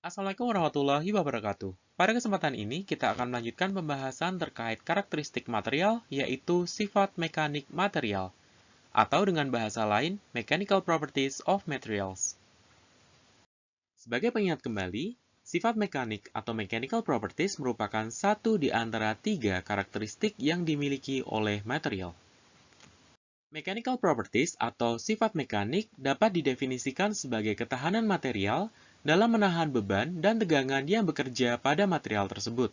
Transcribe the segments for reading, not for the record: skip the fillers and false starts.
Assalamualaikum warahmatullahi wabarakatuh. Pada kesempatan ini, kita akan melanjutkan pembahasan terkait karakteristik material, yaitu sifat mekanik material, atau dengan bahasa lain, Mechanical Properties of Materials. Sebagai pengingat kembali, sifat mekanik atau mechanical properties merupakan satu di antara tiga karakteristik yang dimiliki oleh material. Mechanical properties atau sifat mekanik dapat didefinisikan sebagai ketahanan material dalam menahan beban dan tegangan yang bekerja pada material tersebut.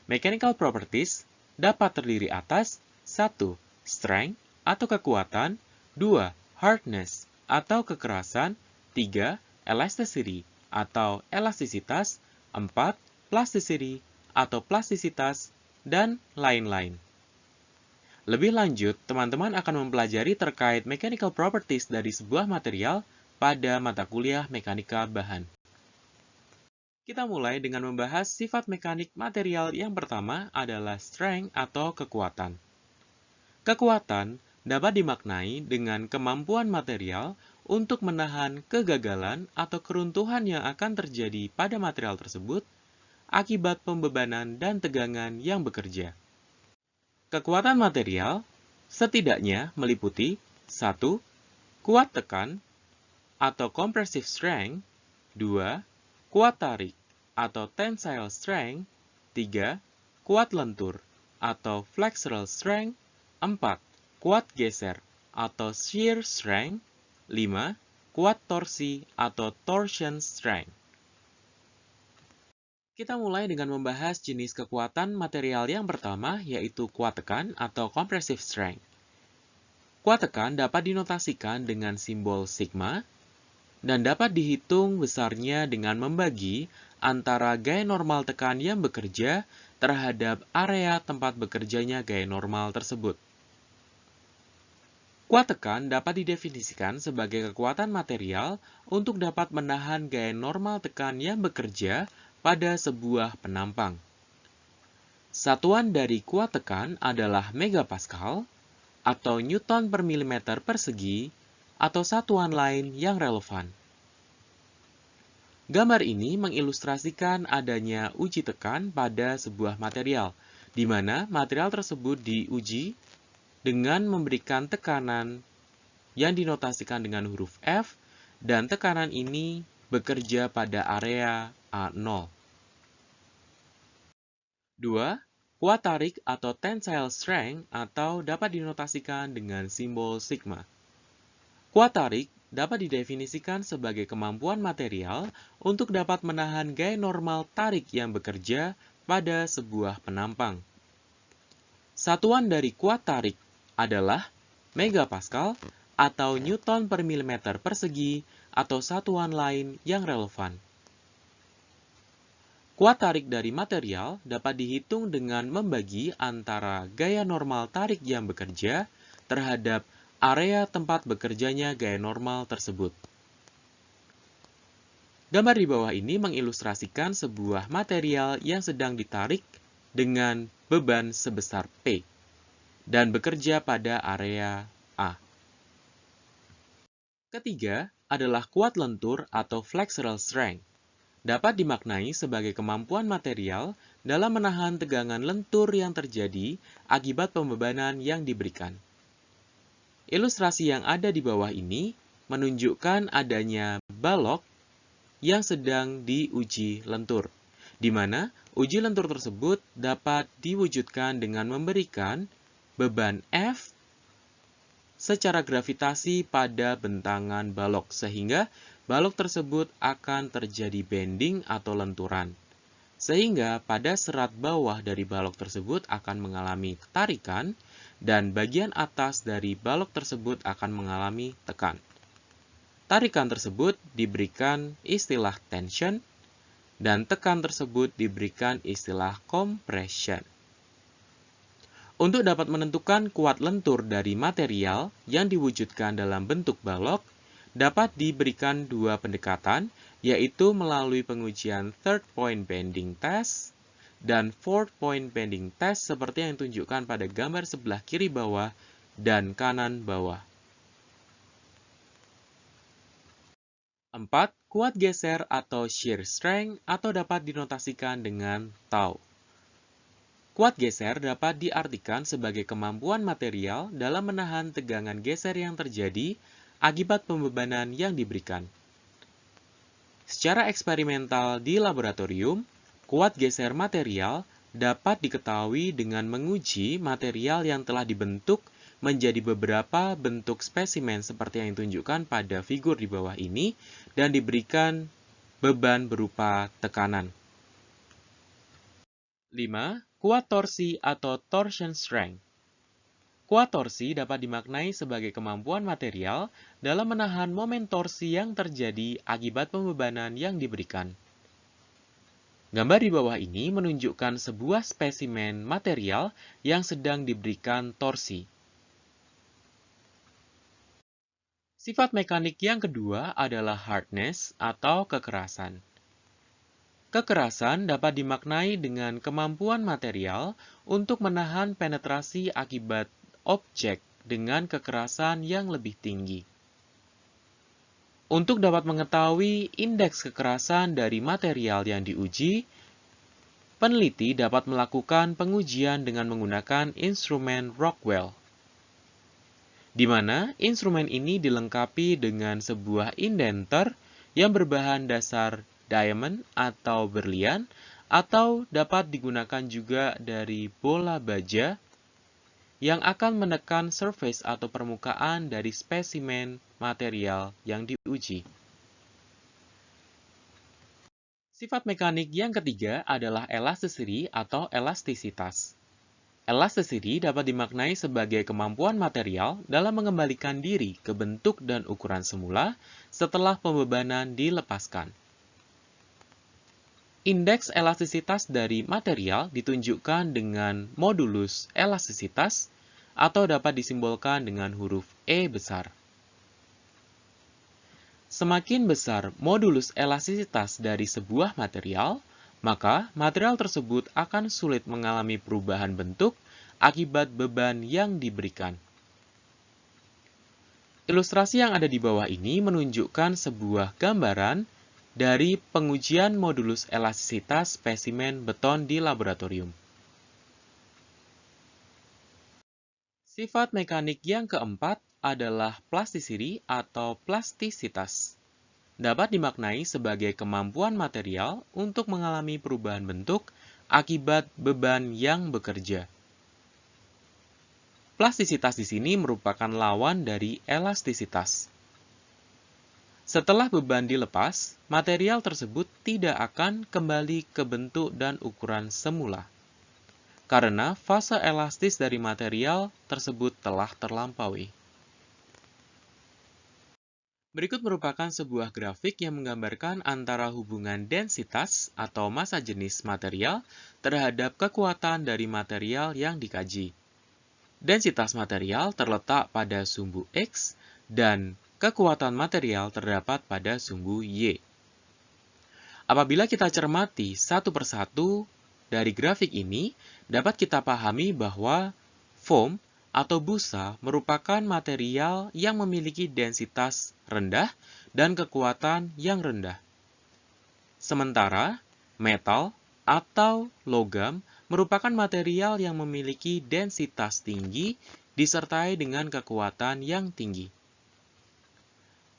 Mechanical properties dapat terdiri atas 1. Strength atau kekuatan, 2. Hardness atau kekerasan, 3. Elasticity atau elastisitas, 4. Plasticity atau plastisitas, dan lain-lain. Lebih lanjut, teman-teman akan mempelajari terkait mechanical properties dari sebuah material pada mata kuliah mekanika bahan. Kita mulai dengan membahas sifat mekanik material yang pertama adalah strength atau kekuatan. Kekuatan dapat dimaknai dengan kemampuan material untuk menahan kegagalan atau keruntuhan yang akan terjadi pada material tersebut akibat pembebanan dan tegangan yang bekerja. Kekuatan material setidaknya meliputi 1. Kuat tekan atau compressive strength, 2. Kuat tarik atau tensile strength, 3. Kuat lentur atau flexural strength, 4. Kuat geser atau shear strength, 5. Kuat torsi atau torsion strength. Kita mulai dengan membahas jenis kekuatan material yang pertama, yaitu kuat tekan atau compressive strength. Kuat tekan dapat dinotasikan dengan simbol sigma dan dapat dihitung besarnya dengan membagi antara gaya normal tekan yang bekerja terhadap area tempat bekerjanya gaya normal tersebut. Kuat tekan dapat didefinisikan sebagai kekuatan material untuk dapat menahan gaya normal tekan yang bekerja pada sebuah penampang. Satuan dari kuat tekan adalah megapascal atau newton per milimeter persegi atau satuan lain yang relevan. Gambar ini mengilustrasikan adanya uji tekan pada sebuah material, di mana material tersebut diuji dengan memberikan tekanan yang dinotasikan dengan huruf F, dan tekanan ini bekerja pada area A0. 2. Kuat tarik atau tensile strength atau dapat dinotasikan dengan simbol sigma. Kuat tarik dapat didefinisikan sebagai kemampuan material untuk dapat menahan gaya normal tarik yang bekerja pada sebuah penampang. Satuan dari kuat tarik adalah megapascal atau newton per milimeter persegi atau satuan lain yang relevan. Kuat tarik dari material dapat dihitung dengan membagi antara gaya normal tarik yang bekerja terhadap area tempat bekerjanya gaya normal tersebut. Gambar di bawah ini mengilustrasikan sebuah material yang sedang ditarik dengan beban sebesar P dan bekerja pada area A. Ketiga adalah kuat lentur atau flexural strength. Dapat dimaknai sebagai kemampuan material dalam menahan tegangan lentur yang terjadi akibat pembebanan yang diberikan. Ilustrasi yang ada di bawah ini menunjukkan adanya balok yang sedang diuji lentur, di mana uji lentur tersebut dapat diwujudkan dengan memberikan beban F secara gravitasi pada bentangan balok, sehingga balok tersebut akan terjadi bending atau lenturan. Sehingga pada serat bawah dari balok tersebut akan mengalami tarikan dan bagian atas dari balok tersebut akan mengalami tekan. Tarikan tersebut diberikan istilah tension dan tekan tersebut diberikan istilah compression. Untuk dapat menentukan kuat lentur dari material yang diwujudkan dalam bentuk balok, dapat diberikan dua pendekatan, yaitu melalui pengujian third point bending test dan fourth point bending test seperti yang ditunjukkan pada gambar sebelah kiri bawah dan kanan bawah. 4. Kuat geser atau shear strength atau dapat dinotasikan dengan tau. Kuat geser dapat diartikan sebagai kemampuan material dalam menahan tegangan geser yang terjadi akibat pembebanan yang diberikan. Secara eksperimental di laboratorium, kuat geser material dapat diketahui dengan menguji material yang telah dibentuk menjadi beberapa bentuk spesimen seperti yang ditunjukkan pada figur di bawah ini dan diberikan beban berupa tekanan. 5. Kuat torsi atau torsion strength. Kuat torsi dapat dimaknai sebagai kemampuan material dalam menahan momen torsi yang terjadi akibat pembebanan yang diberikan. Gambar di bawah ini menunjukkan sebuah spesimen material yang sedang diberikan torsi. Sifat mekanik yang kedua adalah hardness atau kekerasan. Kekerasan dapat dimaknai dengan kemampuan material untuk menahan penetrasi akibat objek dengan kekerasan yang lebih tinggi. Untuk dapat mengetahui indeks kekerasan dari material yang diuji, peneliti dapat melakukan pengujian dengan menggunakan instrumen Rockwell, di mana instrumen ini dilengkapi dengan sebuah indenter yang berbahan dasar diamond atau berlian, atau dapat digunakan juga dari bola baja yang akan menekan surface atau permukaan dari spesimen material yang diuji. Sifat mekanik yang ketiga adalah elasticity atau elastisitas. Elasticity dapat dimaknai sebagai kemampuan material dalam mengembalikan diri ke bentuk dan ukuran semula setelah pembebanan dilepaskan. Indeks elastisitas dari material ditunjukkan dengan modulus elastisitas atau dapat disimbolkan dengan huruf E besar. Semakin besar modulus elastisitas dari sebuah material, maka material tersebut akan sulit mengalami perubahan bentuk akibat beban yang diberikan. Ilustrasi yang ada di bawah ini menunjukkan sebuah gambaran dari pengujian modulus elastisitas spesimen beton di laboratorium. Sifat mekanik yang keempat adalah plasticity atau plastisitas. Dapat dimaknai sebagai kemampuan material untuk mengalami perubahan bentuk akibat beban yang bekerja. Plastisitas di sini merupakan lawan dari elastisitas. Setelah beban dilepas, material tersebut tidak akan kembali ke bentuk dan ukuran semula, karena fase elastis dari material tersebut telah terlampaui. Berikut merupakan sebuah grafik yang menggambarkan antara hubungan densitas atau massa jenis material terhadap kekuatan dari material yang dikaji. Densitas material terletak pada sumbu X dan kekuatan material terdapat pada sumbu Y. Apabila kita cermati satu persatu dari grafik ini, dapat kita pahami bahwa foam atau busa merupakan material yang memiliki densitas rendah dan kekuatan yang rendah. Sementara, metal atau logam merupakan material yang memiliki densitas tinggi disertai dengan kekuatan yang tinggi.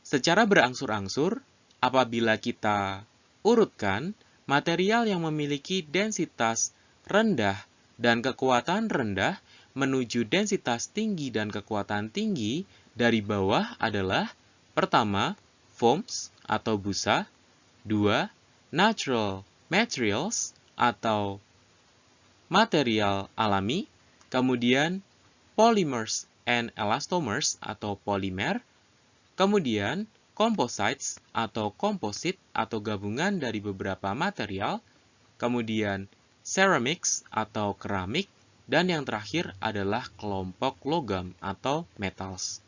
Secara berangsur-angsur, apabila kita urutkan material yang memiliki densitas rendah dan kekuatan rendah menuju densitas tinggi dan kekuatan tinggi, dari bawah adalah pertama, foams atau busa, 2, natural materials atau material alami, kemudian polymers and elastomers atau polimer, kemudian composites atau komposit atau gabungan dari beberapa material, kemudian ceramics atau keramik, dan yang terakhir adalah kelompok logam atau metals.